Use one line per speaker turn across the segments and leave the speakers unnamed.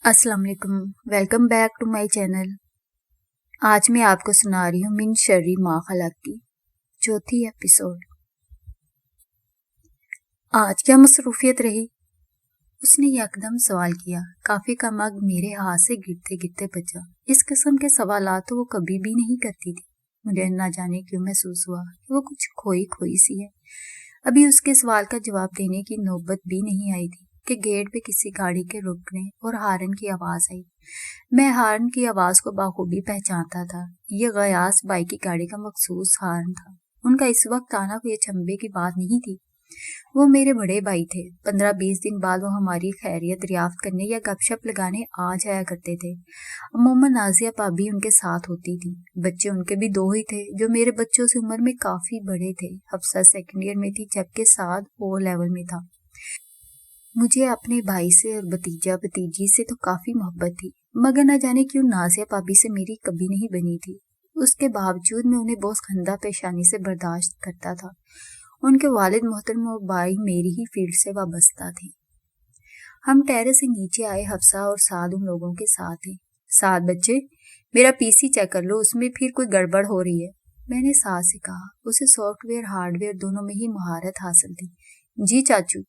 अस्सलाम वालेकुम, welcome back to my channel. आज मैं आपको सुना रही हूँ मिन शर्री मा खलक की चौथी एपिसोड। आज क्या मसरूफियत रही? उसने यकदम सवाल किया। काफी का मग मेरे हाथ से गिरते गिरते बचा। इस किस्म के सवालात तो वो कभी भी नहीं करती थी। मुझे न जाने क्यों महसूस हुआ कि वो कुछ खोई खोई सी है। अभी उसके सवाल का जवाब देने की नौबत भी नहीं आई थी कि गेट पे किसी गाड़ी के रुकने और हारन की आवाज आई। मैं हार्न की आवाज को बाखूबी पहचानता था। ये गयास बाई की गाड़ी का मखसूस हार्न था। उनका इस वक्त आना कोई अचंभे की बात नहीं थी। वो मेरे बड़े भाई थे। 15-20 दिन बाद वो हमारी खैरियत दरियाफ्त करने या गपशप लगाने आ जाया करते थे। अमूमन नाजिया भाभी उनके साथ होती थी। बच्चे उनके भी 2 ही थे जो मेरे बच्चों से उम्र में काफी बड़े थे। हफ्सा सेकंड ईयर में थी जबकि साद ओ लेवल में था। मुझे अपने भाई से और भतीजा भतीजी से तो काफी मोहब्बत थी, मगर न जाने क्यों नाजिया भाभी से मेरी कभी नहीं बनी थी। उसके बावजूद मैं उन्हें बहुत खंदा पेशानी से बर्दाश्त करता था। उनके वालिद मोहतरम और भाई मेरी ही फील्ड से वाबस्ता थे। हम टेरेस से नीचे आए। हफ्सा और साद उन लोगों के साथ थे। साद बच्चे, मेरा पीसी चेक कर लो, उसमें फिर कोई गड़बड़ हो रही है, मैंने साद से कहा। उसे सॉफ्टवेयर हार्डवेयर दोनों में ही महारत हासिल थी। जी चाचू।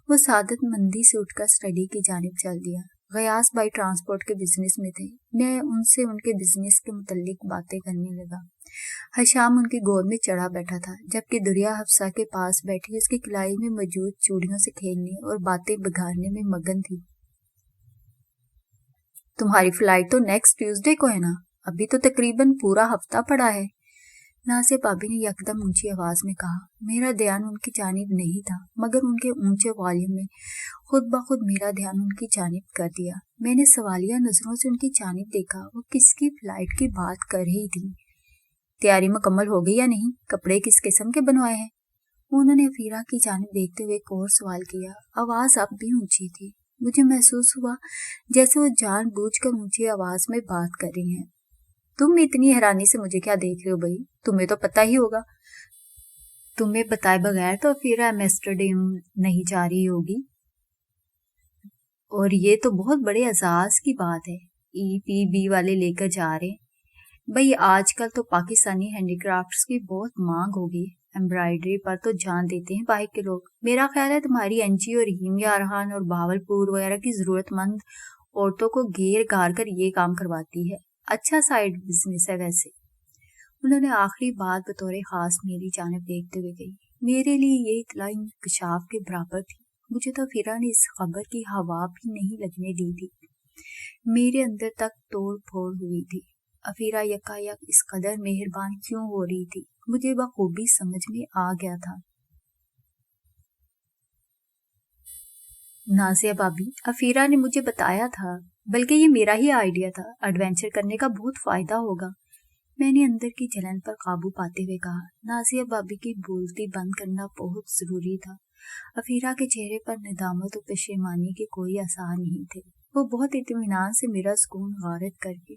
वो सादत मंदी से उठकर स्टडी की जानिब चल दिया। गयास भाई ट्रांसपोर्ट के बिजनेस में थे। मैं उनसे उनके बिजनेस के मुतल्लिक बातें करने लगा। हशाम उनकी गोद में चढ़ा बैठा था, जबकि दुरिया हफ्सा के पास बैठी उसकी किलाई में मौजूद चूड़ियों से खेलने और बातें बिगाड़ने में मगन थी। तुम्हारी फ्लाइट तो नेक्स्ट ट्यूसडे को है ना? अभी तो तकरीबन पूरा हफ्ता पड़ा है, नासिया भाभी ने यकदम ऊंची आवाज में कहा। मेरा ध्यान उनकी जानिब नहीं था, मगर उनके ऊंचे वॉल्यूम में खुद ब खुद मेरा ध्यान उनकी जानिब कर दिया। मैंने सवालिया नजरों से उनकी जानिब देखा। वो किसकी फ्लाइट की बात कर रही थी? तैयारी मुकम्मल हो गई या नहीं? कपड़े किस किस्म के बनवाए हैं? उन्होंने अफीरा की जानिब देखते हुए एक और सवाल किया। आवाज अब भी ऊंची थी। मुझे महसूस हुआ जैसे वो जानबूझकर ऊंची आवाज में बात कर रही हैं। तुम इतनी हैरानी से मुझे क्या देख रहे हो भाई? तुम्हें तो पता ही होगा। तुम्हें बताए बगैर तो फिर एम्स्टर्डम नहीं जा रही होगी, और ये तो बहुत बड़े एजाज की बात है। EPB वाले लेकर जा रहे भाई। आजकल तो पाकिस्तानी हैंडीक्राफ्ट्स की बहुत मांग होगी। एम्ब्रॉयडरी पर तो जान देते हैं बाहर के लोग। मेरा ख्याल है तुम्हारी अंजी और हीम यारहान और भावलपुर वगैरह की जरूरतमंद औरतों को घेर घार कर ये काम करवाती है। अच्छा साइड बिजनेस है वैसे। उन्होंने आखिरी बात बतौर खास मेरी जानिब देखते हुए कही। मेरे लिए ये इतला इंकशाफ के बराबर थी। मुझे तो फिरा ने इस खबर की हवा भी नहीं लगने दी थी। मेरे अंदर तक तोड़ फोड़ हुई थी। अफीरा यकायक इस कदर मेहरबान क्यों हो रही थी, मुझे बखूबी समझ में आ गया था। नाजिया भाभी, अफीरा ने मुझे बताया था, बल्कि ये मेरा ही आइडिया था। एडवेंचर करने का बहुत फायदा होगा, मैंने अंदर की जलन पर काबू पाते हुए कहा। नाजिया भाभी की बोलती बंद करना बहुत जरूरी था। अफीरा के चेहरे पर निदामत और पशेमानी के कोई आसार नहीं थे। वो बहुत इत्मीनान से मेरा सुकून गारत करके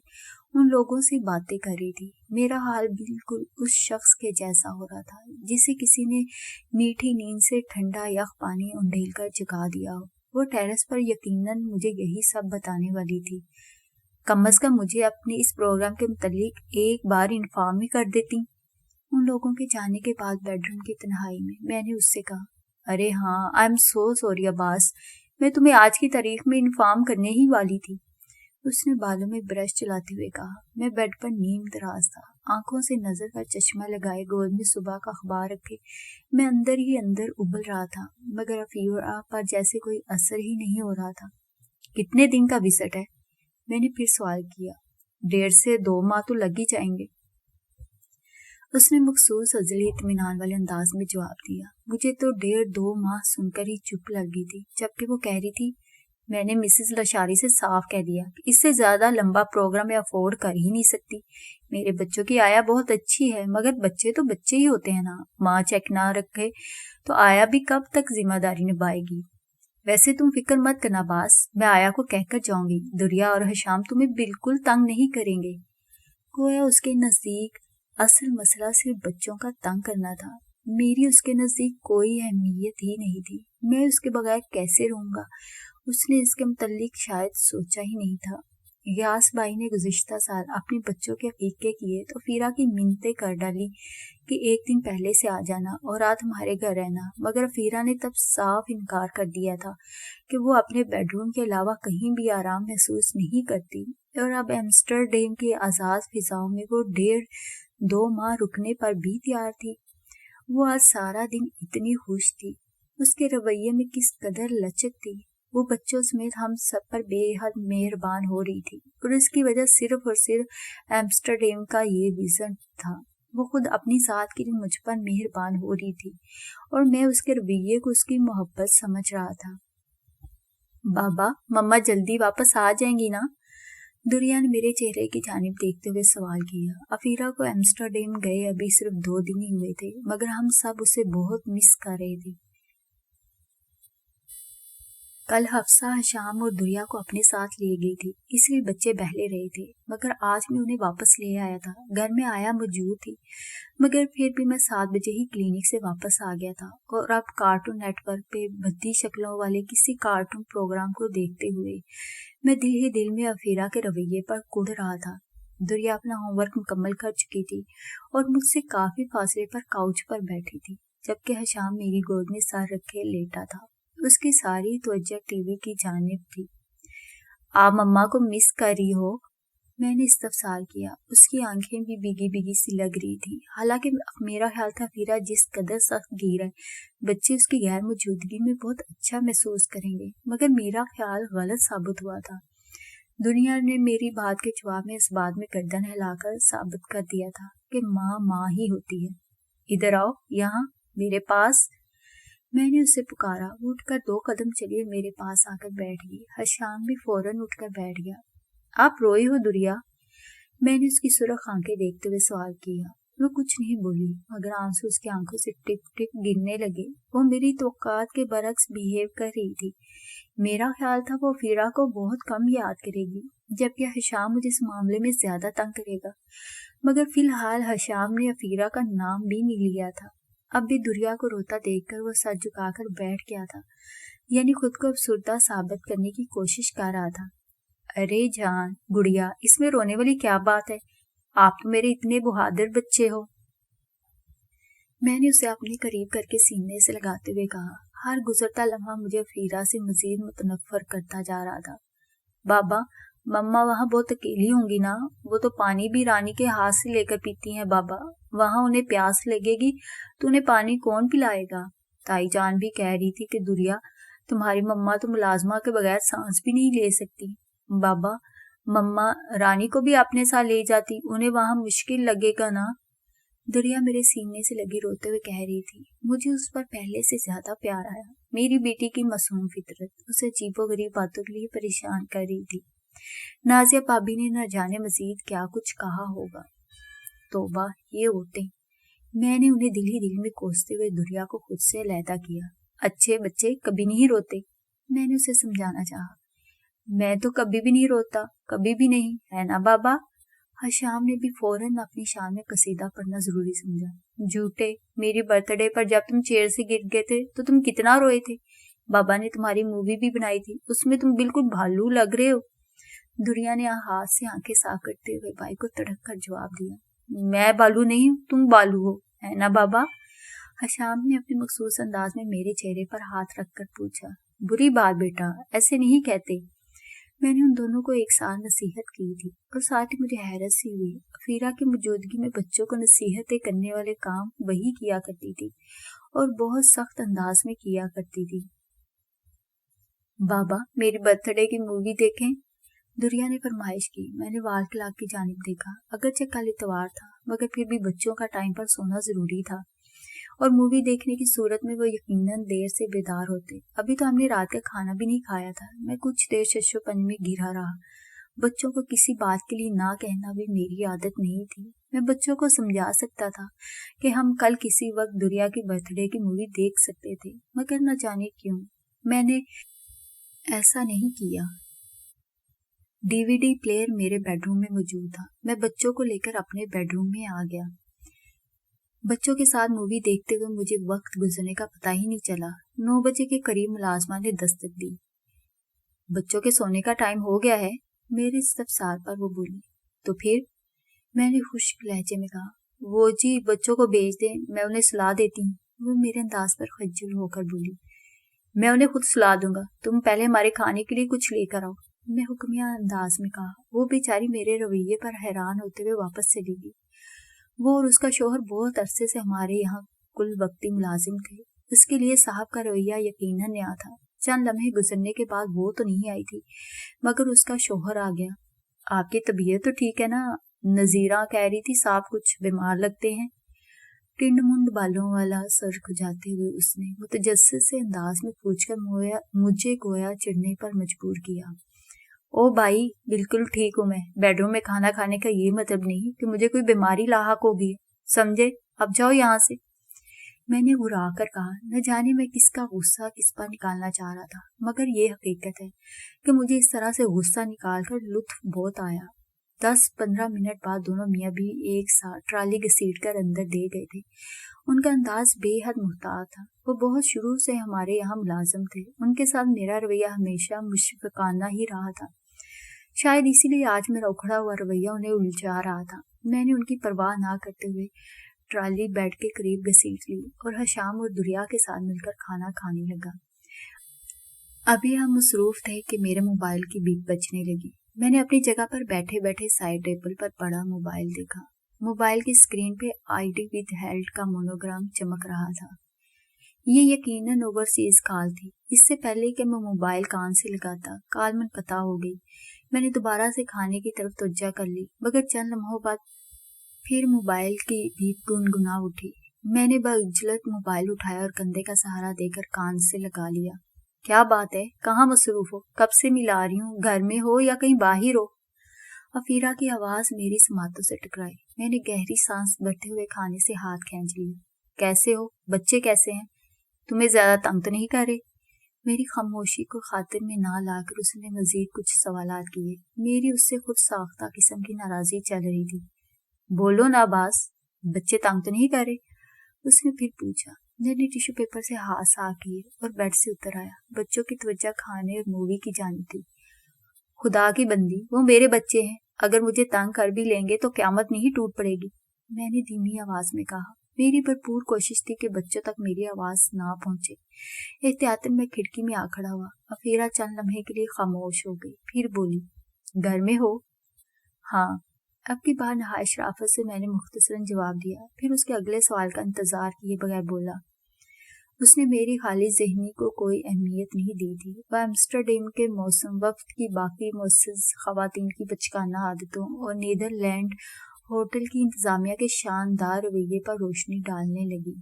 उन लोगों से बातें कर रही थी। मेरा हाल बिल्कुल उस शख्स के जैसा हो रहा था जिसे किसी ने मीठी नींद से ठंडा यख पानी उंडेल कर जगा दिया हो। वो टेरेस पर यकीनन मुझे यही सब बताने वाली थी। कम अज कम मुझे अपने इस प्रोग्राम के मुतालिक एक बार इन्फॉर्म ही कर देती। उन लोगों के जाने के बाद बेडरूम की तन्हाई में मैंने उससे कहा, अरे हाँ, I am so sorry Abbas, मैं तुम्हें आज की तारीख में इन्फॉर्म करने ही वाली थी। उसने बालों में ब्रश चलाते हुए कहा। मैं बेड पर नीम दराज था, आंखों से नजर का चश्मा लगाए, गोद में सुबह का अखबार रखे मैं अंदर ही अंदर उबल रहा था, मगर अफीरा पर जैसे कोई असर ही नहीं हो रहा था। कितने दिन का विजिट है? मैंने फिर सवाल किया। 1.5 से 2 माह तो लग ही जाएंगे, उसने मखसूस अजली इत्मीनान वाले अंदाज में जवाब दिया। मुझे तो 1.5-2 माह सुनकर ही चुप लग गई थी, जबकि वो कह रही थी, मैंने मिसेस लशारी से साफ कह दिया कि इससे ज्यादा लंबा प्रोग्राम मैं अफोर्ड कर ही नहीं सकती। मेरे बच्चों की आया बहुत अच्छी है, मगर बच्चे तो बच्चे ही होते हैं ना। माँ चेक ना रखे तो आया भी कब तक जिम्मेदारी निभाएगी। वैसे तुम फिक्र मत करना बास, मैं आया को कहकर जाऊंगी। दुरिया और हशाम तुम्हें बिल्कुल तंग नहीं करेंगे। गोया उसके नजदीक असल मसला सिर्फ बच्चों का तंग करना था। मेरी उसके नजदीक कोई अहमियत ही नहीं थी। मैं उसके बगैर कैसे रहूंगा? اس نے اس کے متعلق شاید سوچا ہی نہیں تھا۔ غیاث بھائی نے گزشتہ سال اپنے بچوں کے عقیقے کیے تو فیرا کی منتیں کر ڈالی کہ ایک دن پہلے سے آ جانا اور رات ہمارے گھر رہنا، مگر فیرا نے تب صاف انکار کر دیا تھا کہ وہ اپنے بیڈ روم کے علاوہ کہیں بھی آرام محسوس نہیں کرتی، اور اب ایمسٹرڈیم کی آزاد فضاؤں میں وہ 1.5-2 ماہ رکنے پر بھی تیار تھی۔ وہ آج سارا دن اتنی خوش تھی، اس کے رویے میں کس قدر لچک تھی۔ وہ بچوں سمیت ہم سب پر بے حد مہربان ہو رہی تھی، اور اس کی وجہ صرف اور صرف ایمسٹرڈیم کا یہ ویژن تھا۔ وہ خود اپنی ذات کے لیے مجھ پر مہربان ہو رہی تھی، اور میں اس کے رویے کو اس کی محبت سمجھ رہا تھا۔ بابا، مما جلدی واپس آ جائیں گی نا؟ دریا نے میرے چہرے کی جانب دیکھتے ہوئے سوال کیا۔ افیرا کو ایمسٹرڈیم گئے ابھی صرف 2 دن ہی ہوئے تھے، مگر ہم سب اسے بہت مس کر رہے تھے۔ کل حفصہ حشام اور دریا کو اپنے ساتھ لے گئی تھی، اس لیے بچے بہلے رہے تھے، مگر آج میں انہیں واپس لے آیا تھا۔ گھر میں آیا موجود تھی، مگر پھر بھی میں 7 بجے ہی کلینک سے واپس آ گیا تھا، اور اب کارٹون نیٹ ورک پہ بھدی شکلوں والے کسی کارٹون پروگرام کو دیکھتے ہوئے میں دل ہی دل میں افیرا کے رویے پر کڑ رہا تھا۔ دریا اپنا ہوم ورک مکمل کر چکی تھی اور مجھ سے کافی فاصلے پر کاؤچ پر بیٹھی تھی، جبکہ حشام میری گود میں سر رکھے لیٹا تھا۔ اس کی ساری توجہ ٹی وی کی جانب تھی۔ آپ مما کو مس کر رہی ہو؟ میں نے استفسار کیا۔ اس کی آنکھیں بھی بھیگی بھیگی سی لگ رہی تھی، حالانکہ میرا خیال تھا فیرا جس قدر سخت گیر ہے، بچے اس کی غیر موجودگی میں بہت اچھا محسوس کریں گے، مگر میرا خیال غلط ثابت ہوا تھا۔ دنیا نے میری بات کے جواب میں اس بات میں گردن ہلا کر ثابت کر دیا تھا کہ ماں ماں ہی ہوتی ہے۔ ادھر آؤ، یہاں میرے پاس۔ میں نے اسے پکارا۔ وہ اٹھ کر 2 قدم چلی اور میرے پاس آ کر بیٹھ گئی۔ حشام بھی فوراً اٹھ کر بیٹھ گیا۔ آپ روئی ہو دریا؟ میں نے اس کی سرخ آنکھیں دیکھتے ہوئے سوال کیا۔ وہ کچھ نہیں بولی، مگر آنسو اس کی آنکھوں سے ٹپ ٹپ گرنے لگے۔ وہ میری توقعات کے برعکس بیہیو کر رہی تھی۔ میرا خیال تھا وہ فیرا کو بہت کم یاد کرے گی، جبکہ حشام مجھے اس معاملے میں زیادہ تنگ کرے گا، مگر فی الحال حشام نے افیرا کا نام بھی نہیں لیا تھا۔ اب بھی دریا کو روتا دیکھ کر وہ سر جھکا کر بیٹھ گیا تھا، یعنی خود کو افسردہ ثابت کرنے کی کوشش کر رہا تھا۔ ارے جان گڑیا، اس میں رونے والی کیا بات ہے؟ آپ تو میرے اتنے بہادر بچے ہو۔ میں نے اسے اپنے قریب کر کے سینے سے لگاتے ہوئے کہا۔ ہر گزرتا لمحہ مجھے افیرا سے مزید متنفر کرتا جا رہا تھا۔ بابا، مما وہاں بہت اکیلی ہوں گی نا؟ وہ تو پانی بھی رانی کے ہاتھ سے لے کر پیتی ہیں بابا، وہاں انہیں پیاس لگے گی تو انہیں پانی کون پلائے گا؟ تائی جان بھی کہہ رہی تھی کہ دریا، تمہاری مما تو ملازمہ کے بغیر سانس بھی نہیں لے سکتی۔ بابا، مما رانی کو بھی اپنے ساتھ لے جاتی، انہیں وہاں مشکل لگے گا نا؟ دریا میرے سینے سے لگی روتے ہوئے کہہ رہی تھی۔ مجھے اس پر پہلے سے زیادہ پیار آیا۔ میری بیٹی کی معصوم فطرت اسے عجیب و غریب باتوں کے لیے پریشان کر رہی تھی۔ نازیہ بھابی نے نہ جانے مزید کیا کچھ کہا ہوگا۔ توبہ، یہ عورتیں! میں نے انہیں دل ہی دل میں کوستے ہوئے دریا کو خود سے علیحدہ کیا۔ اچھے بچے کبھی نہیں روتے، میں نے اسے سمجھانا چاہا۔ میں تو کبھی بھی نہیں روتا، کبھی بھی نہیں، ہے نا بابا؟ حشام نے بھی فوراً اپنی شان میں قصیدہ پڑھنا ضروری سمجھا۔ جھوٹے، میری برتھ ڈے پر جب تم چیئر سے گر گئے تھے تو تم کتنا روئے تھے۔ بابا نے تمہاری مووی بھی بنائی تھی، اس میں تم بالکل بھالو لگ رہے ہو۔ دریا نے ہاتھ سے آنکھیں صاف کرتے ہوئے بھائی کو تڑک کر جواب دیا۔ میں بالو نہیں ہوں، تم بالو ہو، ہے نا بابا؟ حشام نے اپنے مخصوص انداز میں میرے چہرے پر ہاتھ رکھ کر پوچھا۔ بری بات بیٹا، ایسے نہیں کہتے۔ میں نے ان دونوں کو ایک ساتھ نصیحت کی تھی، اور ساتھ ہی مجھے حیرت سی ہوئی۔ افیرا کی موجودگی میں بچوں کو نصیحتیں کرنے والے کام وہی کیا کرتی تھی، اور بہت سخت انداز میں کیا کرتی تھی۔ بابا، میری برتھ ڈے کی مووی دیکھیں؟ دریا نے فرمائش کی۔ میں نے وال کلاک کی جانب دیکھا۔ اگرچہ کل اتوار تھا، مگر پھر بھی بچوں کا ٹائم پر سونا ضروری تھا، اور مووی دیکھنے کی صورت میں وہ یقیناً دیر سے بیدار ہوتے۔ ابھی تو ہم نے رات کا کھانا بھی نہیں کھایا تھا۔ میں کچھ دیر شش و پنج میں گھرا رہا۔ بچوں کو کسی بات کے لیے نہ کہنا بھی میری عادت نہیں تھی۔ میں بچوں کو سمجھا سکتا تھا کہ ہم کل کسی وقت دریا کی برتھ ڈے کی مووی دیکھ سکتے تھے، مگر نہ جانے کیوں میں نے ایسا نہیں کیا۔ ڈی وی ڈی پلیئر میرے بیڈ روم میں موجود تھا۔ میں بچوں کو لے کر اپنے بیڈ روم میں آ گیا۔ بچوں کے ساتھ مووی دیکھتے ہوئے مجھے وقت گزرنے کا پتہ ہی نہیں چلا۔ 9 بجے کے قریب ملازمہ نے دستک دی۔ बच्चों के सोने का टाइम हो गया है, मेरे इस्तफसार पर वो बोली। तो फिर? मैंने खुश्क लहजे में कहा। वो जी, बच्चों को भेज दें, मैं उन्हें सुला देती हूँ। वो मेरे अंदाज पर खज्जुल होकर बोली। मैं उन्हें खुद सुला दूंगा, तुम पहले हमारे खाने के लिए कुछ लेकर आओ, मैं हुक्मिया अंदाज में कहा। वो बेचारी मेरे रवैये पर हैरान होते हुए वापस चली गई। वो और उसका शोहर बहुत अरसे से हमारे यहाँ कुल वक्ती मुलाजिम थे। उसके लिए साहब का रवैया यकीनन नया था। चंद लम्हे गुजरने के बाद वो तो नहीं आई थी, मगर उसका शोहर आ गया। आपकी तबीयत तो ठीक है ना? नजीरा कह रही थी साहब कुछ बीमार लगते हैं। टिंड मुंड बालों वाला सर खुजाते हुए उसने मुतजस्सिस से अंदाज में पूछकर मुझे गोया चिढ़ने पर मजबूर किया। ओ भाई, बिल्कुल ठीक हूँ मैं। बेडरूम में खाना खाने का ये मतलब नहीं कि मुझे कोई बीमारी लाहक होगी, समझे? अब जाओ यहाँ से, मैंने घुरा कर कहा। न जाने मैं किसका गुस्सा किस पर निकालना चाह रहा था, मगर ये हकीकत है कि मुझे इस तरह से गुस्सा निकालकर लुत्फ बहुत आया। 10-15 मिनट बाद दोनों मियाँ भी एक साथ ट्राली घसीट कर अंदर दे गए थे। उनका अंदाज बेहद मुहतात था। वो बहुत शुरू से हमारे यहाँ मुलाजिम थे। उनके साथ मेरा रवैया हमेशा मुशफ़िकाना ही रहा था। शायद इसीलिए आज मेरा उखड़ा हुआ रवैया उन्हें उलझा रहा था। मैंने उनकी परवाह ना करते हुए ट्राली बेड के करीब घसीट ली और हशाम और दुरिया के साथ मिलकर खाना खाने लगा। अभी हम मसरूफ थे कि मेरे मोबाइल की बीप बजने लगी। मैंने अपनी जगह पर बैठे बैठे साइड टेबल पर पड़ा मोबाइल देखा। मोबाइल की स्क्रीन पे आईडी विद हेल्थ का मोनोग्राम चमक रहा था। ये यकीनन ओवरसीज कॉल थी। इससे पहले कि मैं मोबाइल कान से लगाता, कॉल मुनक़ता हो गई। मैंने दोबारा से खाने की तरफ तवज्जो कर ली, मगर चंद लम्हों बाद फिर मोबाइल की बीप गुनगुना उठी। मैंने बइज्जत मोबाइल उठाया और कंधे का सहारा देकर कान से लगा लिया। क्या बात है, कहाँ मसरूफ हो? कब से मिला रही हूँ, घर में हो या कहीं बाहर हो? अफीरा की आवाज मेरी समातों से टकराई। मैंने गहरी सांस भरते हुए खाने से हाथ खींच लिया। कैसे हो? बच्चे कैसे हैं? तुम्हें ज्यादा तंग तो नहीं कर रहे? मेरी खामोशी को खातिर में ना लाकर उसने मजीद कुछ सवालात किए। मेरी उससे खुद साख्ता किस्म की नाराजगी चल रही थी। बोलो ना बास, बच्चे तंग तो नहीं कर रहे? उसने फिर पूछा। मैंने टिश्यू पेपर से हाथ साफ किए और बेड से उतर आया। बच्चों की तवज्जो खाने और मूवी की जानिब थी। खुदा की बंदी, वो मेरे बच्चे हैं, अगर मुझे तंग कर भी लेंगे तो क़यामत नहीं टूट पड़ेगी, मैंने धीमी आवाज में कहा। मेरी भरपूर कोशिश थी कि बच्चों तक मेरी आवाज ना पहुंचे। एहतियातन मैं खिड़की में आ खड़ा हुआ। अफीरा चंद लम्हे के लिए खामोश हो गई, फिर बोली, घर में हो? हाँ। अब की बार नहायत शराफत से मैंने मुख्तसरन जवाब दिया, फिर उसके अगले सवाल का इंतजार किए बगैर बोला। उसने मेरी खाली ज़हनी को कोई अहमियत नहीं दी थी। वह एम्स्टरडैम के मौसम, वक्त की बाकी मुअज़्ज़ज़ ख़वातीन की बचकाना आदतों और नीदरलैंड होटल की इंतज़ामिया के शानदार रवैये पर रोशनी डालने लगी।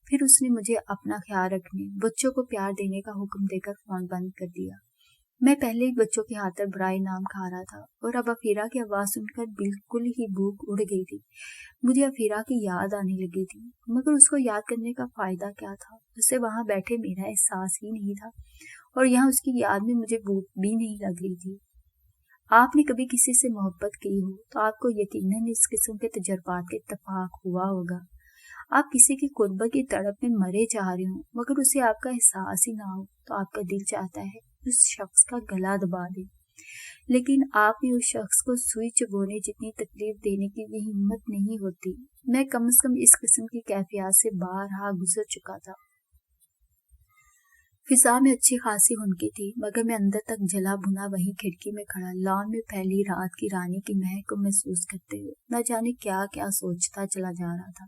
फिर उसने मुझे अपना ख्याल रखने, बच्चों को प्यार देने का हुक्म देकर फ़ोन बंद कर दिया। मैं पहले ही बच्चों के हाथ पर बराए नाम खा रहा था और अब अफीरा की आवाज़ सुनकर बिल्कुल ही भूख उड़ गई थी। मुझे अफीरा की याद आने लगी थी, मगर उसको याद करने का फ़ायदा क्या था? उसे वहाँ बैठे मेरा एहसास ही नहीं था और यहाँ उसकी याद में मुझे भूख भी नहीं लग रही थी। आपने कभी किसी से मोहब्बत की हो तो आपको यकीनन इस किस्म के तजर्बात का इत्तफाक हुआ होगा। आप किसी की कुर्बत की तड़प में मरे जा रहे हो, मगर उसे आपका एहसास ही ना हो तो आपका दिल चाहता है उस शख्स का गला दबा दे, लेकिन आप में उस शख्स को सुई चुभोने जितनी तकलीफ देने की भी हिम्मत नहीं होती। मैं कम से कम इस किस्म की कैफियत से बारहा गुजर चुका था। फिजा में अच्छी खासी हुनकी थी, मगर मैं अंदर तक जला भुना वहीं खिड़की में खड़ा लॉन में फैली रात की रानी की महक को महसूस करते हुए न जाने क्या क्या सोचता चला जा रहा था।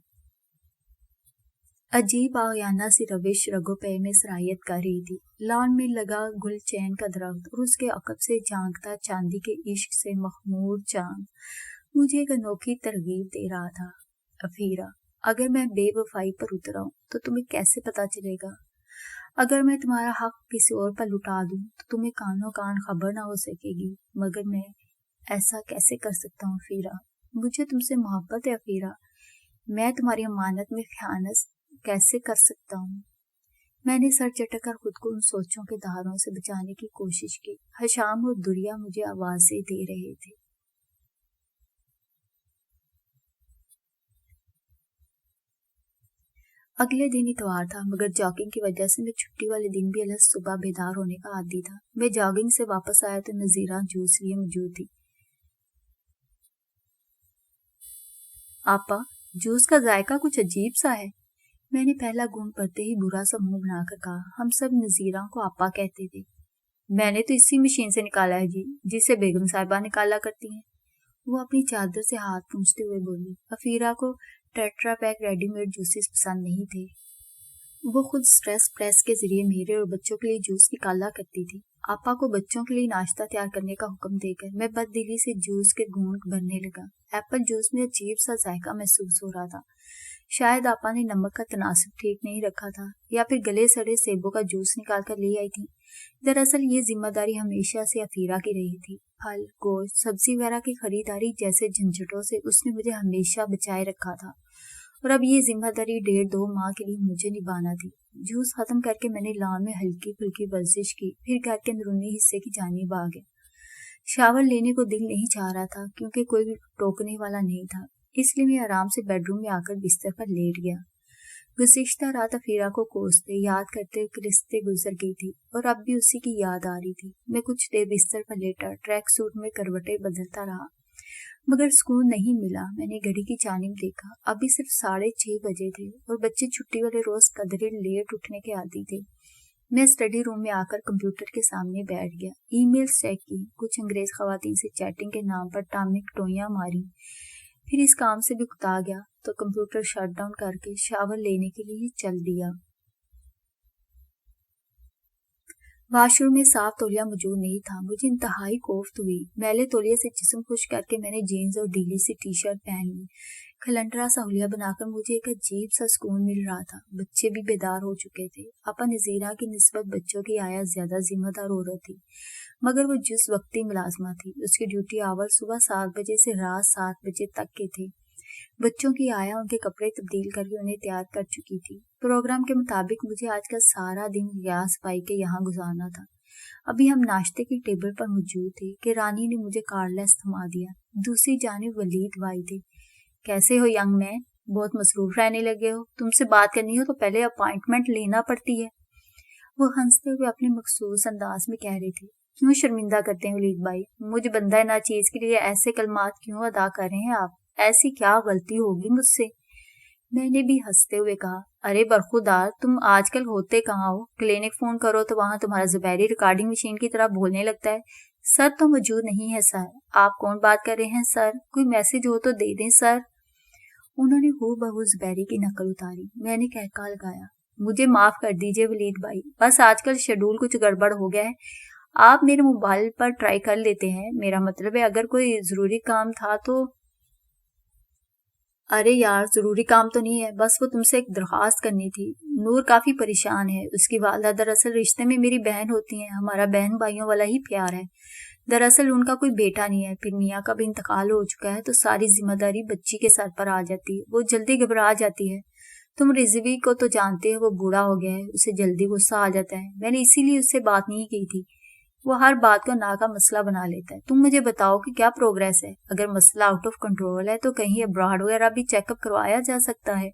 अजीब आयाना सी रविश रगो पे में सरायत कर रही थी। लॉन में लगा गुल चैन का दरख्त और उसके अकब से झांकता चांदी के इश्क से मखमूर चांद मुझे एक अनोखी तरगीब दे रहा था। अफीरा, अगर मैं बेवफाई पर उतर आऊं तो तुम्हें कैसे पता चलेगा? अगर मैं तुम्हारा हक किसी और पर लुटा दूं तो तुम्हें कानों कान खबर ना हो सकेगी, मगर मैं ऐसा कैसे कर सकता हूँ अफीरा? मुझे तुमसे मोहब्बत है अफीरा, मैं तुम्हारी अमानत में खयानत कैसे कर सकता हूँ? मैंने सर चटक कर खुद को उन सोचों के धारों से बचाने की कोशिश की। हशाम और दुरिया मुझे आवाजें दे रहे थे। अगले दिन इतवार था, मगर जॉगिंग की वजह से मैं छुट्टी वाले दिन भी अलग सुबह बेदार होने का आदी था। मैं जॉगिंग से वापस आया तो नजीरा जूस लिए मौजूद थी। आपा, जूस का जायका कुछ अजीब सा है। मैंने पहला घूंट भरते ही बुरा सा मुंह बनाकर कहा। हम सब नजीरा को आपा कहते थे। मैंने तो इसी मशीन से निकाला है जी, जिसे बेगम साहिबा निकाला करती हैं। वो अपनी चादर से हाथ पूंछते हुए बोली। अफीरा को टेट्रा पैक रेडीमेड जूसेस पसंद नहीं थे। वो खुद स्ट्रेस प्रेस के जरिए मेरे और बच्चों के लिए जूस निकाला करती थी। आपा को बच्चों के लिए नाश्ता तैयार करने का हुक्म देकर मैं बददिली से जूस के घूंट भरने लगा। एप्पल जूस में अजीब सा जायका महसूस हो रहा था। शायद आपा ने नमक का तनासब ठीक नहीं रखा था, या फिर गले सड़े सेबों का जूस निकाल कर ले आई थी। दरअसल ये जिम्मेदारी हमेशा से अफीरा की रही थी। फल, गोश्त, सब्जी वगैरह की खरीदारी जैसे झंझटों से उसने मुझे हमेशा बचाए रखा था, और अब ये जिम्मेदारी 1.5-2 माह के लिए मुझे निभाना थी। जूस खत्म करके मैंने लॉन में हल्की फुल्की वर्जिश की, फिर घर के अंदरूनी हिस्से की जानिब आ गया। शावर लेने को दिल नहीं चाह रहा था, क्योंकि कोई भी टोकने वाला नहीं था, इसलिए मैं आराम से बेडरूम में आकर बिस्तर पर लेट गया। गुज़िश्ता रात अफीरा को कोसते याद करते किस्ते गुजर गई थी, और अब भी उसी की याद आ रही थी। मैं कुछ देर बिस्तर पर लेटा ट्रैक सूट में करवटें बदलता रहा, मगर सुकून नहीं मिला। मैंने घड़ी की जानिब देखा। अभी सिर्फ 6:30 बजे थे, और बच्चे छुट्टी वाले रोज कदरे लेट उठने के आदी थे। मैं स्टडी रूम में आकर कंप्यूटर के सामने बैठ गया। ईमेल चेक की, कुछ अंग्रेज खवातीन से चैटिंग के नाम पर टामिक टोइयां मारी, फिर इस काम से भी उकता गया तो कंप्यूटर शट डाउन करके शावर लेने के लिए चल दिया। वाशरूम में साफ तौलिया मौजूद नहीं था। मुझे इंतहाई कोफ्त हुई। मैले तौलिया से जिस्म खुश करके मैंने जीन्स और ढीली सी टी शर्ट पहन ली। खलंडरा सा हुलिया बनाकर मुझे एक अजीब सा सुकून मिल रहा था। बच्चे भी बेदार हो चुके थे। आपा नजीरा की निस्बत बच्चों की आया ज्यादा जिम्मेदार औरत थी, मगर वो जिस वक्ती मुलाजमा थी, उसकी ड्यूटी आवर सुबह 7 बजे से रात 7 बजे तक के थे। बच्चों की आया उनके कपड़े तब्दील करके उन्हें तैयार कर चुकी थी। प्रोग्राम के मुताबिक मुझे आज का सारा दिन रियाज भाई के यहाँ गुजारना था। अभी हम नाश्ते की टेबल पर मौजूद थे कि रानी ने मुझे कार्डलेस थमा दिया। दूसरी जानिब वलीद भाई थे। कैसे हो यंग मैन? बहुत मसरूफ रहने लगे हो। तुमसे बात करनी हो तो पहले अपॉइंटमेंट लेना पड़ती है। वो हंसते हुए अपने मखसूस अंदाज में कह रहे थे। क्यों शर्मिंदा करते हैं वलीद भाई? मुझे बंदा ना चीज के लिए ऐसे कलमात क्यों अदा कर रहे हैं आप? ऐसी क्या गलती होगी मुझसे? मैंने भी हंसते हुए कहा, अरे बरखुदार, तुम आजकल होते कहाँ हो? क्लिनिक फोन करो तो वहां तुम्हारा जुबैरी रिकॉर्डिंग मशीन की तरह बोलने लगता है। सर तो मौजूद नहीं है सर। आप कौन बात कर रहे हैं सर? कोई मैसेज हो तो दे दें सर। उन्होंने हूबहू जुबैरी की नकल उतारी। मैंने कहका लगाया, मुझे माफ कर दीजिए वलीद भाई, बस आजकल शेड्यूल कुछ गड़बड़ हो गया है। आप मेरे मोबाइल पर ट्राई कर लेते हैं। मेरा मतलब है अगर कोई जरूरी काम था तो। अरे यार, जरूरी काम तो नहीं है, बस वो तुमसे एक दरख्वास्त करनी थी। नूर काफी परेशान है। उसकी वालदा दरअसल रिश्ते में मेरी बहन होती है। हमारा बहन भाइयों वाला ही प्यार है। दरअसल उनका कोई बेटा नहीं है, फिर मियाँ का भी इंतकाल हो चुका है, तो सारी जिम्मेदारी बच्ची के सर पर आ जाती है। वो जल्दी घबरा जाती है। तुम रिजवी को तो जानते हो, वो बूढ़ा हो गया है, उसे जल्दी गुस्सा आ जाता है। मैंने इसीलिए उससे बात नहीं की थी। वो हर बात को ना का मसला बना लेता है। तुम मुझे बताओ कि क्या प्रोग्रेस है? अगर मसला आउट ऑफ कंट्रोल है तो कहीं अब्रॉड वगैरह भी चेकअप करवाया जा सकता है।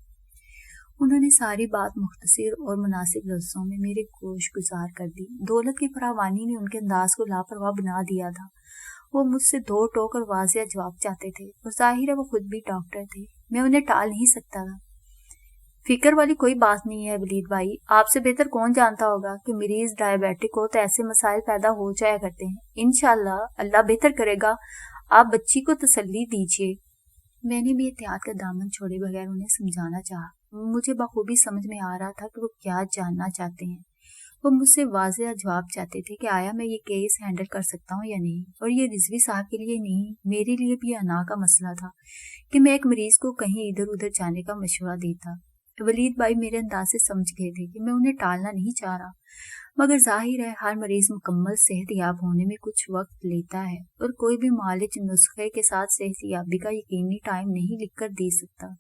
उन्होंने सारी बात मुख्तसर और मुनासिब लफ्जों में मेरे गोश गुजार कर दी। दौलत की फरावानी ने उनके अंदाज को लापरवाह बना दिया था। वो मुझसे दो टोक और वाजिया जवाब चाहते थे, और जाहिर है वो खुद भी डॉक्टर थे। मैं उन्हें टाल नहीं सकता था। फिक्र वाली कोई बात नहीं है वलीद भाई। आपसे बेहतर कौन जानता होगा कि मरीज डायबिटिक हो तो ऐसे मसाइल पैदा हो जाया करते हैं। इंशाल्लाह अल्लाह बेहतर करेगा। आप बच्ची को तसल्ली दीजिए। मैंने भी एहतियात का दामन छोड़े बगैर उन्हें समझाना चाहा। मुझे बखूबी समझ में आ रहा था कि वो क्या जानना चाहते हैं। वो मुझसे वाज़ेह जवाब चाहते थे कि आया मैं ये केस हैंडल कर सकता हूँ या नहीं। और ये रिजवी साहब के लिए नहीं, मेरे लिए भी अना का मसला था कि मैं एक मरीज को कहीं इधर उधर जाने का मशवरा देता। वलीद भाई मेरे अंदाज से समझ गए थे कि मैं उन्हें टालना नहीं चाह रहा, मगर जाहिर है हर मरीज मुकम्मल सेहतयाब होने में कुछ वक्त लेता है, और कोई भी मालिज नुस्खे के साथ सेहतयाबी का यकीनी टाइम नहीं लिखकर दे सकता।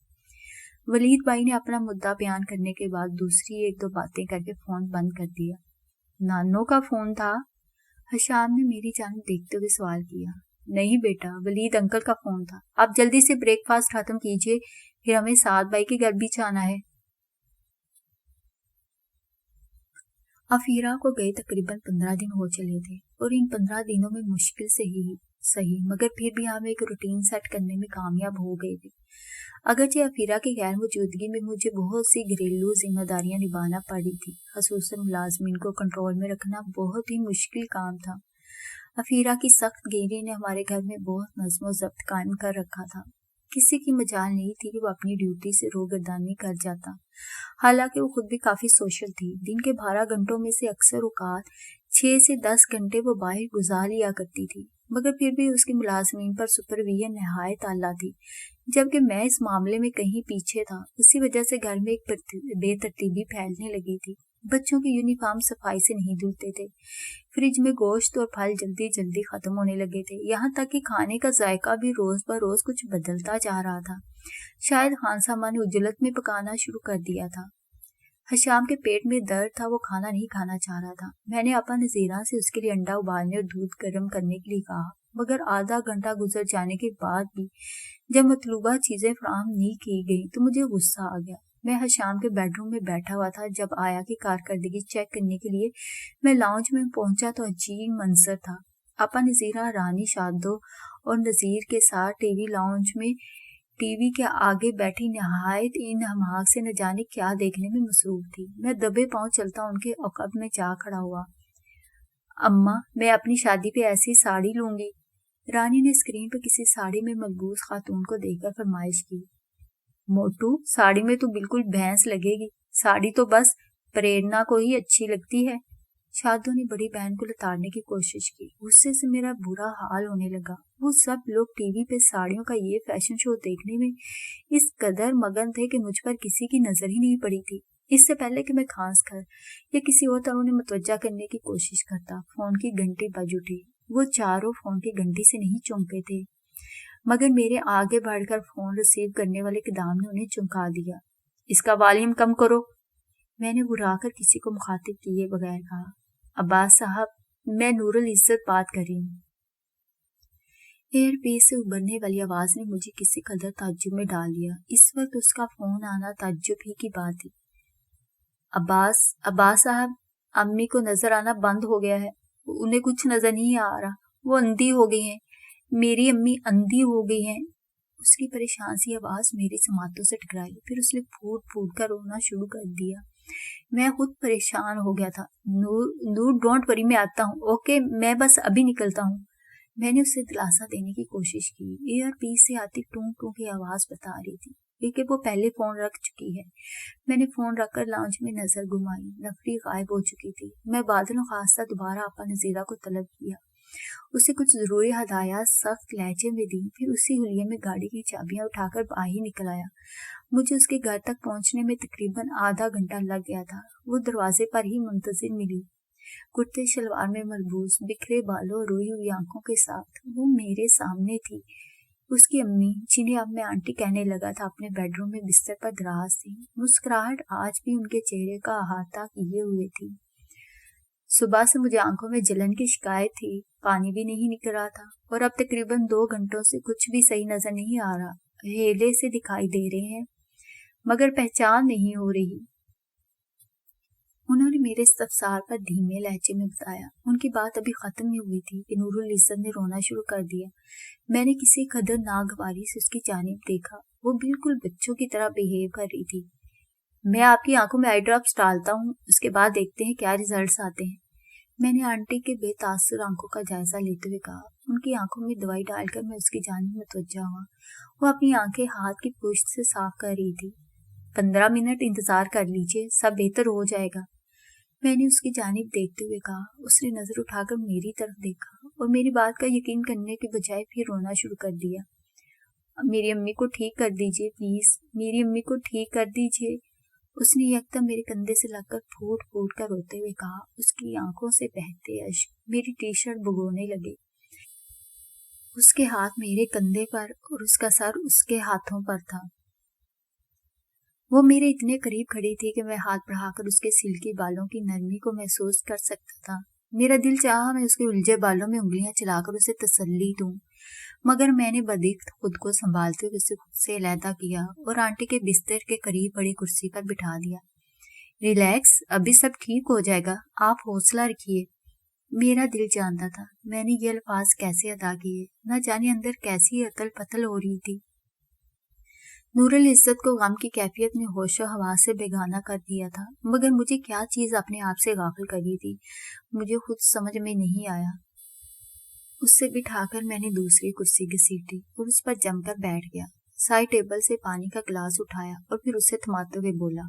वलीद भाई ने अपना मुद्दा बयान करने के बाद दूसरी एक दो बातें करके फोन बंद कर दिया। नानो का फोन था? हशाम ने मेरी जानिब देखते हुए सवाल किया। नहीं बेटा, वलीद अंकल का फोन था। आप जल्दी से ब्रेकफास्ट खत्म कीजिए, फिर हमें साथ भाई के घर भी जाना है। अफीरा को गए तकरीबन 15 दिन हो चले थे और इन 15 दिनों में मुश्किल से ही सही मगर फिर भी हम एक रूटीन सेट करने में कामयाब हो गए थे। अगरचे अफीरा की गैर मौजूदगी में मुझे बहुत सी घरेलू जिम्मेदारियां निभाना पड़ी थी। खसूसन मुलाजमीन को कंट्रोल में रखना बहुत ही मुश्किल काम था। अफीरा की सख्त गिरी ने हमारे घर में बहुत नज्म ज़ब्त कायम कर रखा था। किसी की मजाल नहीं थी कि वो अपनी ड्यूटी से रोगर्दानी कर जाता। हालांकि वो खुद भी काफी सोशल थी। दिन के 12 घंटों में से अक्सर औकात 6 से 10 घंटे वो बाहर गुजार लिया करती थी, मगर फिर भी उसकी मुलाजमीन पर सुपरविजन नहायत आला थी, जबकि मैं इस मामले में कहीं पीछे था। उसी वजह से घर में एक बेतरतीबी फैलने लगी थी। बच्चों की यूनिफॉर्म सफाई से नहीं धुलते थे, फ्रिज में गोश्त और फल जल्दी जल्दी खत्म होने लगे थे, यहाँ तक कि खाने का जायका भी रोज ब रोज कुछ बदलता जा रहा था। शायद खानसामा ने उजलत में पकाना शुरू कर दिया था। हशाम के पेट में दर्द था, वो खाना नहीं खाना चाह रहा था। मैंने अपा नजीरा से उसके लिए अंडा उबालने और दूध गर्म करने के लिए कहा, मगर आधा घंटा गुजर जाने के बाद भी जब मतलूबा चीजें फराहम नहीं की गई तो मुझे गुस्सा आ गया। मैं हशाम के बेडरूम में बैठा हुआ था। जब आया की कारकर्दगी चेक करने के लिए मैं लाउंज में पहुंचा तो अजीब मंजर था। अपा नजीरा, रानी शादो और नजीर के साथ टीवी के आगे बैठी नहायत इन हमाक से न जाने क्या देखने में मसरूफ थी। मैं दबे पांव चलता उनके औकब में जा खड़ा हुआ। अम्मा, मैं अपनी शादी पे ऐसी साड़ी लूंगी। रानी ने स्क्रीन पर किसी साड़ी में मलबूस खातून को देखकर फरमाइश की। मोटू, साड़ी में तो बिल्कुल भैंस लगेगी। साड़ी तो बस प्रेरणा को ही अच्छी लगती है। शादो ने बड़ी बहन को लताड़ने की कोशिश की। गुस्से से मेरा बुरा हाल होने लगा। वो सब लोग टीवी पे साड़ियों का ये फैशन शो देखने में इस कदर मगन थे कि मुझ पर किसी की नजर ही नहीं पड़ी थी। इससे पहले कि मैं खांस कर या किसी और तरह उन्हें मुतवज्जा करने की कोशिश करता, फोन की घंटी बज उठी। वो चारों फोन की घंटी से नहीं चौंके थे, मगर मेरे आगे बढ़कर फोन रिसीव करने वाले कदाम ने उन्हें चौंका दिया। इसका वॉल्यूम कम करो, मैंने बुलाकर किसी को मुखातिब किए बगैर कहा। अब्बास साहब, मैं नूरुल इज्जत बात कर रही हूँ। एयरपीस से उभरने वाली आवाज ने मुझे किसी कदर ताज्जुब में डाल दिया। इस वक्त उसका फोन आना ताज्जुब ही की बात थी। अब्बास साहब, अम्मी को नजर आना बंद हो गया है। उन्हें कुछ नजर नहीं आ रहा। वो अंधी हो गई हैं। मेरी अम्मी अंधी हो गई हैं। उसकी परेशान सी आवाज मेरी समातों से टकराई। फिर उसने फूट फूट कर रोना शुरू कर दिया। मैं खुद परेशान हो गया था। नूर डोंट वरी, मैं आता हूँ। ओके, मैं बस अभी निकलता हूँ। मैंने उसे दिलासा देने की कोशिश की। एयरपीस से आती टूं टूं की आवाज बता रही थी क्योंकि वो पहले फोन रख चुकी है। मैंने फोन रखकर लाउंज में नजर घुमाई। नफरी गायब हो चुकी थी। मैं बादलों खासा दोबारा आपा नजीरा को तलब किया। उसे कुछ जरूरी हदायत सख्त लहजे में दी। फिर उसी हुलिये में गाड़ी की चाबियां उठाकर बाहर निकल आया। मुझे उसके घर तक पहुंचने में तकरीबन आधा घंटा लग गया था। वो दरवाजे पर ही मुंतजिर मिली, कुर्ते शलवार में मलबूस, बिखरे बालों, रोई हुई आंखों के साथ। वो मेरे सामने थी। उसकी अम्मी, जिन्हें अब मैं आंटी कहने लगा था, अपने बेडरूम में बिस्तर पर दराज थी। मुस्कुराहट आज भी उनके चेहरे का अहाता किए हुए थी। सुबह से मुझे आंखों में जलन की शिकायत थी। पानी भी नहीं निकल रहा था और अब तकरीबन 2 घंटों से कुछ भी सही नजर नहीं आ रहा। हेले से दिखाई दे रहे हैं मगर पहचान नहीं हो रही। उन्होंने मेरे इस्तफसार पर धीमे लहजे में बताया। उनकी बात अभी खत्म नहीं हुई थी कि नूरुल इज्जत ने रोना शुरू कर दिया। मैंने किसी कदर नागवारी से उसकी जानिब देखा। वो बिल्कुल बच्चों की तरह बिहेव कर रही थी। मैं आपकी आंखों में आई ड्रॉप्स डालता हूँ, उसके बाद देखते हैं क्या रिजल्ट्स आते हैं। मैंने आंटी के बेतासुर आंखों का जायजा लेते हुए कहा। उनकी आंखों में दवाई डालकर मैं उसकी जानिब मुतवज्जा हुआ। वो अपनी आंखें हाथ की पुश्त से साफ कर रही थी। 15 मिनट इंतजार कर लीजिए, सब बेहतर हो जाएगा, मैंने उसकी जानिब देखते हुए कहा। उसने नजर उठाकर मेरी तरफ देखा और मेरी बात का यकीन करने के बजाय फिर रोना शुरू कर दिया। मेरी अम्मी को ठीक कर दीजिए प्लीज, मेरी अम्मी को ठीक कर दीजिए, उसने यकदम मेरे कंधे से लगकर फूट फूट कर रोते हुए कहा। उसकी आंखों से बहते अश्क मेरी टी शर्ट भिगोने लगे। उसके हाथ मेरे कंधे पर और उसका सर उसके हाथों पर था। वो मेरे इतने करीब खड़ी थी कि मैं हाथ बढ़ाकर उसके सिल्की बालों की नरमी को महसूस कर सकता था। मेरा दिल चाहा मैं उसके उलझे बालों में उंगलियां चलाकर उसे तसल्ली दूं, मगर मैंने बदिख्त खुद को संभालते हुए उसे खुद से अलहदा किया और आंटी के बिस्तर के करीब बड़ी कुर्सी पर बिठा दिया। ریلیکس، ابھی سب ٹھیک ہو جائے گا، آپ حوصلہ رکھیے۔ میرا دل جانتا تھا میں نے یہ الفاظ کیسے ادا کیے، نہ جانے اندر کیسی اتل پتل ہو رہی تھی۔ نور العزت کو غم کی کیفیت میں ہوش و حواس سے بیگانہ کر دیا تھا، مگر مجھے کیا چیز اپنے آپ سے غافل کری تھی مجھے خود سمجھ میں نہیں آیا۔ اس سے بٹھا کر میں نے دوسری کرسی گھسیٹی اور اس پر جم کر بیٹھ گیا۔ سائڈ ٹیبل سے پانی کا گلاس اٹھایا اور پھر اسے تھماتے ہوئے بولا،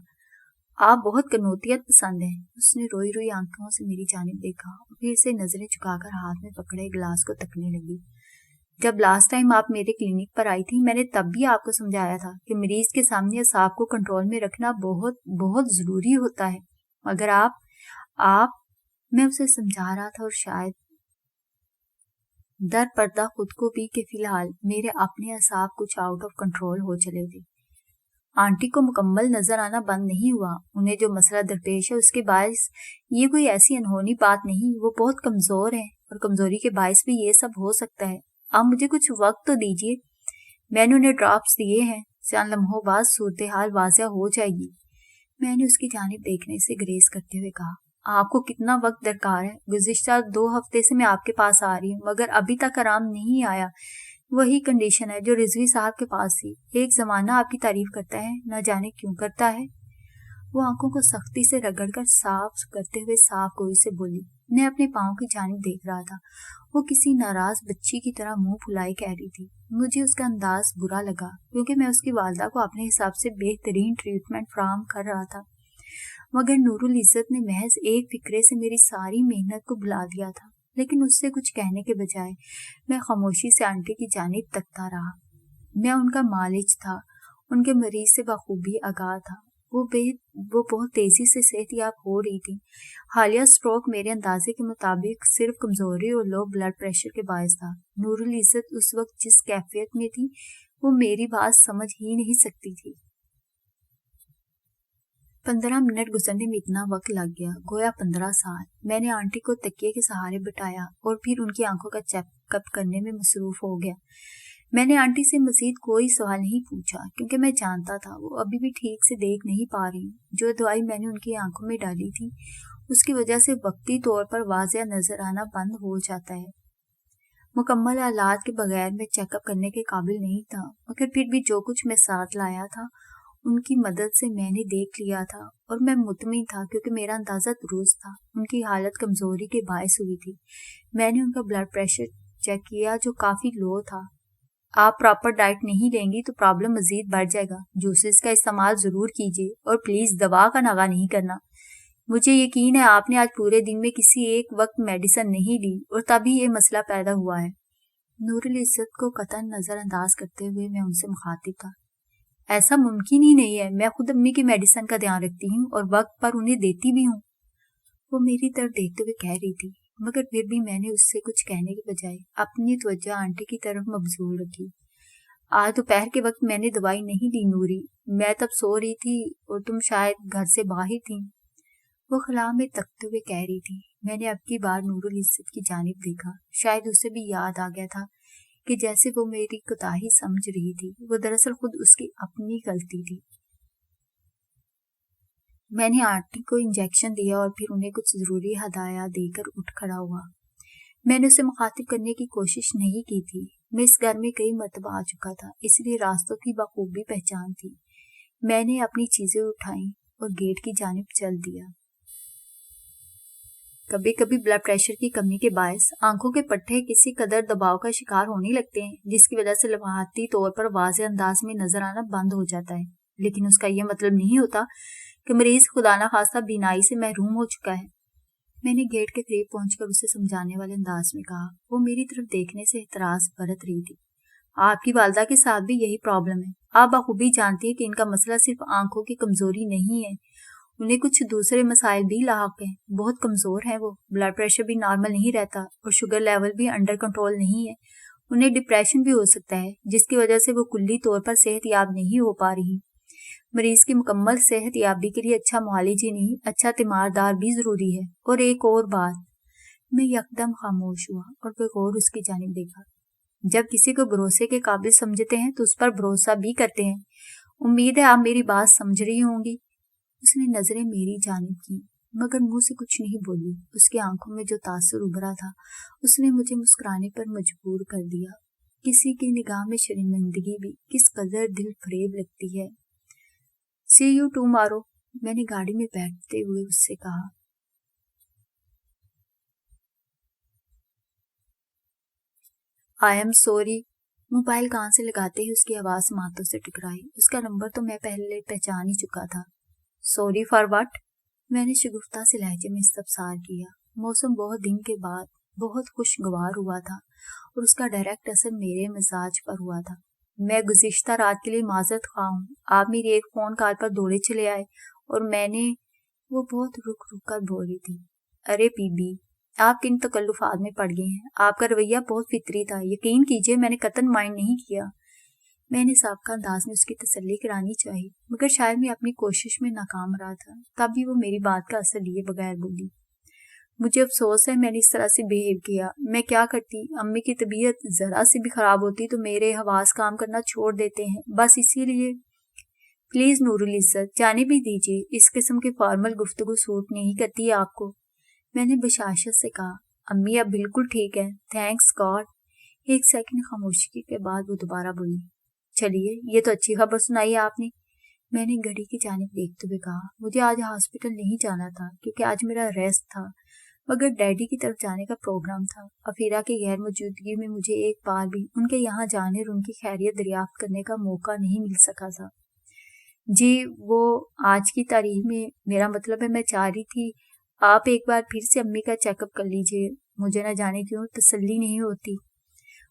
آپ بہت کنوتیت پسند ہیں۔ اس نے روئی روئی آنکھوں سے میری جانب دیکھا اور پھر سے نظریں چکا کر ہاتھ میں پکڑے گلاس کو تکنے لگی۔ جب لاسٹ ٹائم آپ میرے کلینک پر آئی تھی میں نے تب بھی آپ کو سمجھایا تھا کہ مریض کے سامنے اعصاب کو کنٹرول میں رکھنا بہت بہت ضروری ہوتا ہے، مگر آپ میں اسے سمجھا رہا تھا اور شاید در پردہ خود کو بھی کہ فی الحال میرے اپنے اعصاب کچھ آؤٹ آف کنٹرول ہو چلے تھے۔ آنٹی کو مکمل نظر آنا بند نہیں ہوا، انہیں جو مسئلہ درپیش ہے اس کے باعث یہ کوئی ایسی انہونی بات نہیں، وہ بہت کمزور ہیں اور کمزوری کے باعث بھی یہ سب ہو سکتا ہے۔ آپ مجھے کچھ وقت تو دیجیے، میں نے انہیں ڈراپس دیے ہیں، چند لمحوں بعد صورتحال واضح ہو جائے گی۔ میں نے اس کی جانب دیکھنے سے گریز کرتے ہوئے کہا، آپ کو کتنا وقت درکار ہے؟ گزشتہ 2 ہفتے سے میں آپ کے پاس آ رہی ہوں مگر ابھی تک آرام نہیں آیا۔ وہی کنڈیشن ہے جو رضوی صاحب کے پاس تھی، ایک زمانہ آپ کی تعریف کرتا ہے، نہ جانے کیوں کرتا ہے۔ وہ آنکھوں کو سختی سے رگڑ کر صاف کرتے ہوئے صاف گوئی سے بولی۔ میں اپنے پاؤں کی جانب دیکھ رہا تھا، وہ کسی ناراض بچی کی طرح منہ پھلائے کہہ رہی تھی۔ مجھے اس کا انداز برا لگا کیونکہ میں اس کی والدہ کو اپنے حساب سے بہترین ٹریٹمنٹ فراہم کر رہا تھا، مگر نور العزت نے محض ایک فکرے سے میری ساری محنت کو بھلا دیا تھا۔ لیکن اس سے کچھ کہنے کے بجائے میں خاموشی سے آنٹی کی جانب تکتا رہا۔ میں ان کا معالج تھا، ان کے مریض سے بخوبی آگاہ تھا۔ وہ بہت تیزی سے صحت یاب ہو رہی تھی۔ حالیہ سٹروک میرے اندازے کے مطابق صرف کمزوری اور لو بلڈ پریشر کے باعث تھا۔ نور العزت اس وقت جس کیفیت میں تھی وہ میری بات سمجھ ہی نہیں سکتی تھی۔ 15 منٹ گزرنے میں اتنا وقت لگ گیا گویا 15 سال۔ میں نے آنٹی کو تکیے کے سہارے بٹھایا اور پھر ان کی آنکھوں کا چیک اپ کرنے میں مصروف ہو گیا۔ میں نے آنٹی سے مزید کوئی سوال نہیں پوچھا کیونکہ میں جانتا تھا وہ ابھی بھی ٹھیک سے دیکھ نہیں پا رہی۔ جو دوائی میں نے ان کی آنکھوں میں ڈالی تھی اس کی وجہ سے وقتی طور پر واضح نظر آنا بند ہو جاتا ہے۔ مکمل آلات کے بغیر میں چیک اپ کرنے کے قابل نہیں تھا، مگر پھر بھی جو کچھ میں ساتھ لایا تھا ان کی مدد سے میں نے دیکھ لیا تھا اور میں مطمئن تھا کیونکہ میرا اندازہ درست تھا۔ ان کی حالت کمزوری کے باعث ہوئی تھی۔ میں نے ان کا بلڈ پریشر چیک کیا جو کافی لو تھا۔ آپ پراپر ڈائٹ نہیں لیں گی تو پرابلم مزید بڑھ جائے گا۔ جوسز کا استعمال ضرور کیجیے اور پلیز دوا کا ناغہ نہیں کرنا۔ مجھے یقین ہے آپ نے آج پورے دن میں کسی ایک وقت میڈیسن نہیں لی اور تبھی یہ مسئلہ پیدا ہوا ہے۔ نور العزت کو قطعاً نظر انداز کرتے ہوئے میں ان سے مخاطب تھا، ایسا ممکن ہی نہیں ہے، میں خود امی کی میڈیسن کا دھیان رکھتی ہوں اور وقت پر انہیں دیتی بھی ہوں۔ وہ میری طرف دیکھتے ہوئے کہہ رہی تھی، مگر پھر بھی میں نے اس سے کچھ کہنے کے بجائے اپنی توجہ آنٹی کی طرف مبذول رکھی۔ آج دوپہر کے وقت میں نے دوائی نہیں لی نوری، میں تب سو رہی تھی اور تم شاید گھر سے باہر تھی۔ وہ خلا میں تکتے ہوئے کہہ رہی تھی۔ میں نے اب کی بار نور العزت کی جانب دیکھا، شاید اسے بھی یاد آ گیا تھا کہ جیسے وہ میری کوتاہی سمجھ رہی تھی، وہ دراصل خود اس کی اپنی غلطی تھی۔ میں نے آنٹی کو انجیکشن دیا اور پھر انہیں کچھ ضروری ہدایات دے کر اٹھ کھڑا ہوا۔ میں نے اسے مخاطب کرنے کی کوشش نہیں کی تھی، میں اس گھر میں کئی مرتبہ آ چکا تھا، اس لیے راستوں کی بخوبی پہچان تھی۔ میں نے اپنی چیزیں اٹھائیں اور گیٹ کی جانب چل دیا۔ کبھی کبھی بلڈ پریشر کی کمی کے باعث آنکھوں کے پٹھے کسی قدر دباؤ کا شکار ہونے لگتے ہیں جس کی وجہ سے لمحاتی طور پر واضح انداز میں نظر آنا بند ہو جاتا ہے، لیکن اس کا یہ مطلب نہیں ہوتا کہ مریض خدا نخواستہ بینائی سے محروم ہو چکا ہے۔ میں نے گیٹ کے قریب پہنچ کر اسے سمجھانے والے انداز میں کہا۔ وہ میری طرف دیکھنے سے اعتراض برت رہی تھی۔ آپ کی والدہ کے ساتھ بھی یہی پرابلم ہے، آپ بخوبی جانتی ہیں کہ ان کا مسئلہ صرف آنکھوں کی کمزوری نہیں ہے، انہیں کچھ دوسرے مسائل بھی لاحق ہیں، بہت کمزور ہیں، وہ بلڈ پریشر بھی نارمل نہیں رہتا اور شوگر لیول بھی انڈر کنٹرول نہیں ہے، انہیں ڈپریشن بھی ہو سکتا ہے جس کی وجہ سے وہ کلی طور پر صحت یاب نہیں ہو پا رہی۔ مریض کی مکمل صحت یابی کے لیے اچھا معالج ہی نہیں، اچھا تیماردار بھی ضروری ہے۔ اور ایک اور بات، میں یکدم خاموش ہوا اور بغور اس کی جانب دیکھا۔ جب کسی کو بھروسے کے قابل سمجھتے ہیں تو اس پر بھروسہ بھی کرتے ہیں۔ امید ہے آپ میری بات سمجھ رہی ہوں گی۔ اس نے نظریں میری جانب کی مگر منہ سے کچھ نہیں بولی. اس کی آنکھوں میں جو تاثر ابھرا تھا اس نے مجھے مسکرانے پر مجبور کر دیا. کسی کی نگاہ میں شرمندگی بھی کس قدر دل فریب لگتی ہے. See you tomorrow. میں نے گاڑی میں بیٹھتے ہوئے اس سے کہا. I am sorry. موبائل کان سے لگاتے ہی اس کی آواز ماتوں سے ٹکرائی. اس کا نمبر تو میں پہلے پہچان ہی چکا تھا. Sorry for what? میں نے شگفتہ سے لہجے میں استفسار کیا. موسم بہت دن کے بعد بہت خوشگوار ہوا تھا اور اس کا ڈائریکٹ اثر میرے مزاج پر ہوا تھا. میں گزشتہ رات کے لیے معذرت خواہ ہوں. آپ میری ایک فون کال پر دوڑے چلے آئے اور میں نے. وہ بہت رک رک کر بول رہی تھی. ارے بی بی, آپ کن تکلفات میں پڑ گئے ہیں. آپ کا رویہ بہت فطری تھا. یقین کیجئے میں نے قطعاً مائنڈ نہیں کیا. میں نے سابقہ انداز میں اس کی تسلی کرانی چاہی مگر شاید میں اپنی کوشش میں ناکام رہا تھا. تب بھی وہ میری بات کا اثر لیے بغیر بولی. مجھے افسوس ہے میں نے اس طرح سے بیہیو کیا. میں کیا کرتی, امی کی طبیعت ذرا سی بھی خراب ہوتی تو میرے حواس کام کرنا چھوڑ دیتے ہیں, بس اسی لیے. پلیز نور العزت جانے بھی دیجیے. اس قسم کی فارمل گفتگو سوٹ نہیں کرتی آپ کو. میں نے بشاشت سے کہا. امی اب بالکل ٹھیک ہے, تھینکس گاڈ. ایک سیکنڈ خاموشی کے بعد وہ دوبارہ بولی. چلیے یہ تو اچھی خبر سنائی آپ نے. میں نے گھڑی کی جانب دیکھتے ہوئے کہا. مجھے آج ہاسپٹل نہیں جانا تھا کیونکہ آج میرا ریسٹ تھا مگر ڈیڈی کی طرف جانے کا پروگرام تھا. افیرا کی غیر موجودگی میں مجھے ایک بار بھی ان کے یہاں جانے اور ان کی خیریت دریافت کرنے کا موقع نہیں مل سکا تھا. جی وہ آج کی تاریخ میں میرا مطلب ہے میں چاہ رہی تھی آپ ایک بار پھر سے امی کا چیک اپ کر لیجئے. مجھے نہ جانے کیوں تسلی نہیں ہوتی.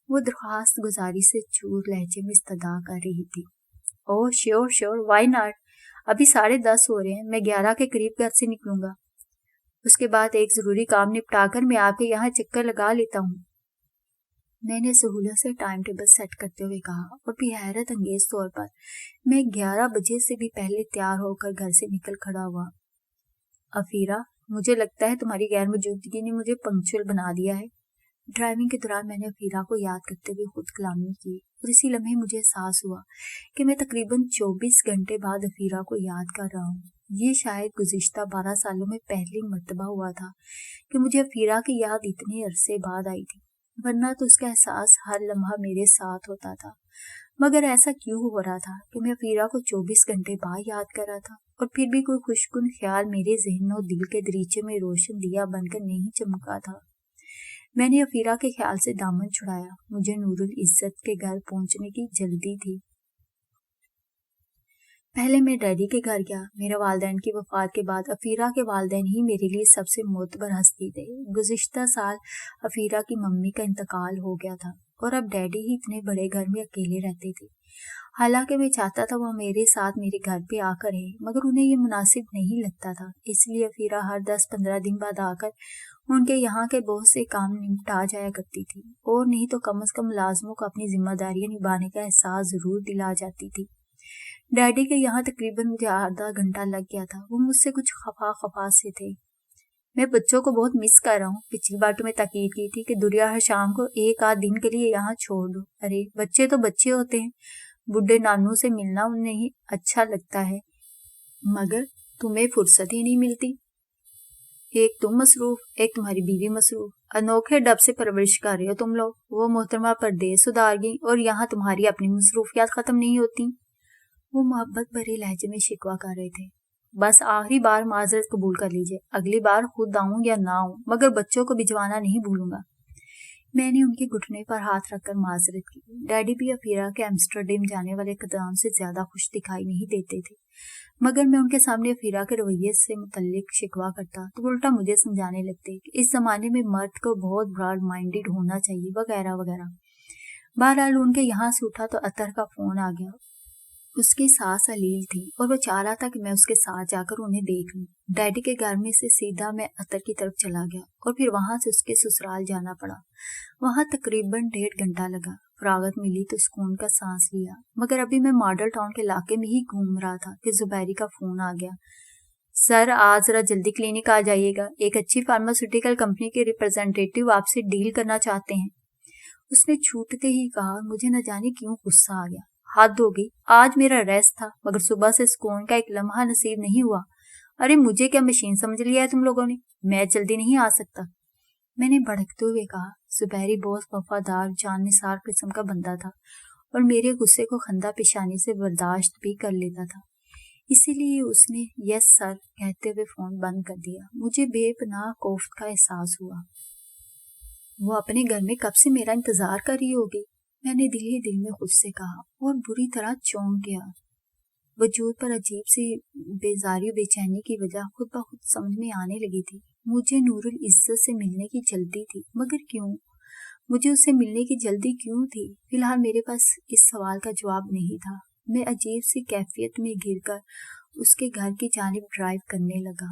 وہ درخواست گزاری سے چور لہجے میں استدعا کر رہی تھی. اوہ شیور وائی ناٹ. ابھی 10:30 ہو رہے ہیں. میں 11 کے قریب گھر سے نکلوں گا. اس کے بعد ایک ضروری کام نپٹا کر میں آپ کے یہاں چکر لگا لیتا ہوں. میں نے سہولت سے ٹائم ٹیبل سیٹ کرتے ہوئے کہا اور بھی حیرت انگیز طور پر میں 11 بجے سے بھی پہلے تیار ہو کر گھر سے نکل کھڑا ہوا. افیرا مجھے لگتا ہے تمہاری غیر موجودگی نے مجھے پنکچوئل بنا دیا ہے. ڈرائیونگ کے دوران میں نے افیرا کو یاد کرتے ہوئے خود کلامی کی اور اسی لمحے مجھے احساس ہوا کہ میں تقریباً 24 گھنٹے بعد افیرا کو یاد کر رہا ہوں. یہ شاید گزشتہ 12 سالوں میں پہلی مرتبہ ہوا تھا کہ مجھے افیرا کی یاد اتنے عرصے بعد آئی تھی, ورنہ تو اس کا احساس ہر لمحہ میرے ساتھ ہوتا تھا. مگر ایسا کیوں ہو رہا تھا کہ میں افیرا کو 24 گھنٹے بعد یاد کر رہا تھا اور پھر بھی کوئی خوشکن خیال میرے ذہن و دل کے دریچے میں روشن دیا بن کر نہیں چمکا تھا. میں نے افیرا کے خیال سے دامن چھڑایا. مجھے نور العزت کے گھر پہنچنے کی جلدی تھی. پہلے میں ڈیڈی کے گھر گیا. میرے والدین کی وفات کے بعد افیرا کے والدین ہی میرے لیے سب سے معتبر ہستی تھے. گزشتہ سال افیرا کی ممی کا انتقال ہو گیا تھا اور اب ڈیڈی ہی اتنے بڑے گھر میں اکیلے رہتے تھے. حالانکہ میں چاہتا تھا وہ میرے ساتھ میرے گھر پہ آ کر رہے مگر انہیں یہ مناسب نہیں لگتا تھا. اس لیے افیرا ہر 10-15 دن بعد آ کر ان کے یہاں کے بہت سے کام نمٹا جایا کرتی تھی اور نہیں تو کم از کم ملازموں کو اپنی ذمہ داریاں نبھانے کا احساس ضرور دلا جاتی تھی. ڈیڈی کے یہاں تقریباً مجھے آدھا گھنٹہ لگ گیا تھا. وہ مجھ سے کچھ خفا سے تھے. میں بچوں کو بہت مس کر رہا ہوں. پچھلی بار تو میں تاکید کی تھی کہ دریا ہر شام کو 1-8 دن کے لیے یہاں چھوڑ دو. ارے بچے تو بچے ہوتے ہیں. بڈھے نانوں سے ملنا انہیں اچھا لگتا ہے مگر تمہیں فرصت ہی نہیں ملتی. ایک تم مصروف, ایک تمہاری بیوی مصروف. انوکھے ڈب سے پرورش کر رہے ہو تم لوگ. وہ محترمہ پردیس ادار گئی اور یہاں تمہاری اپنی مصروفیات ختم نہیں ہوتی. وہ محبت بھرے لہجے میں شکوہ کر رہے تھے. بس آخری بار معذرت قبول کر لیجئے. اگلی بار خود آؤں یا نہ آؤں مگر بچوں کو بھجوانا نہیں بھولوں گا. میں نے ان کے گھٹنے پر ہاتھ رکھ کر معذرت کی. ڈیڈی بھی افیرا کے ایمسٹرڈیم جانے والے قدام سے زیادہ خوش دکھائی نہیں دیتے تھے مگر میں ان کے سامنے افیرا کے رویے سے متعلق شکوہ کرتا تو الٹا مجھے سمجھانے لگتے کہ اس زمانے میں مرد کو بہت براڈ مائنڈڈ ہونا چاہیے وغیرہ وغیرہ. بہرحال ان کے یہاں سے اٹھا تو عطر کا فون آ گیا. اس کی سانس علیل تھی اور وہ چاہ رہا تھا کہ میں اس کے ساتھ جا کر انہیں دیکھ لوں. ڈیڈی کے گھر میں سے سیدھا میں عطر کی طرف چلا گیا اور پھر وہاں سے اس کے سسرال جانا پڑا. وہاں تقریباً 1.5 گھنٹہ لگا. فراغت ملی تو سکون کا سانس لیا مگر ابھی میں ماڈل ٹاؤن کے علاقے میں ہی گھوم رہا تھا کہ زبیری کا فون آ گیا. سر آج ذرا جلدی کلینک آ جائیے گا. ایک اچھی فارماسیوٹیکل کمپنی کے ریپرزینٹیٹیو آپ سے ڈیل کرنا چاہتے ہیں. اس نے چھوٹتے ہی کہا. مجھے نہ جانے کیوں غصہ آ گیا. حد ہو گئی. آج میرا ریسٹ تھا مگر صبح سے سکون کا ایک لمحہ نصیب نہیں ہوا. ارے مجھے کیا مشین سمجھ لیا ہے تم لوگوں نے؟ میں جلدی نہیں آ سکتا، میں نے بھڑکتے ہوئے کہا۔ زبیری بہت وفادار جان نثار قسم کا بندہ تھا اور میرے غصے کو خندہ پیشانی سے برداشت بھی کر لیتا تھا، اسی لیے اس نے یس سر کہتے ہوئے فون بند کر دیا۔ مجھے بے پناہ کوفت کا احساس ہوا۔ وہ اپنے گھر میں کب سے میرا انتظار کر رہی ہوگی، میں نے دل ہی دل میں خود سے کہا اور بری طرح چونک گیا۔ وجود پر عجیب سی بیزاری و بے چینی کی وجہ خود بخود سمجھ میں آنے لگی تھی۔ مجھے نور العزت سے ملنے کی جلدی تھی، مگر کیوں؟ مجھے اس سے ملنے کی جلدی کیوں تھی؟ فی الحال میرے پاس اس سوال کا جواب نہیں تھا۔ میں عجیب سی کیفیت میں گر کر اس کے گھر کی جانب ڈرائیو کرنے لگا۔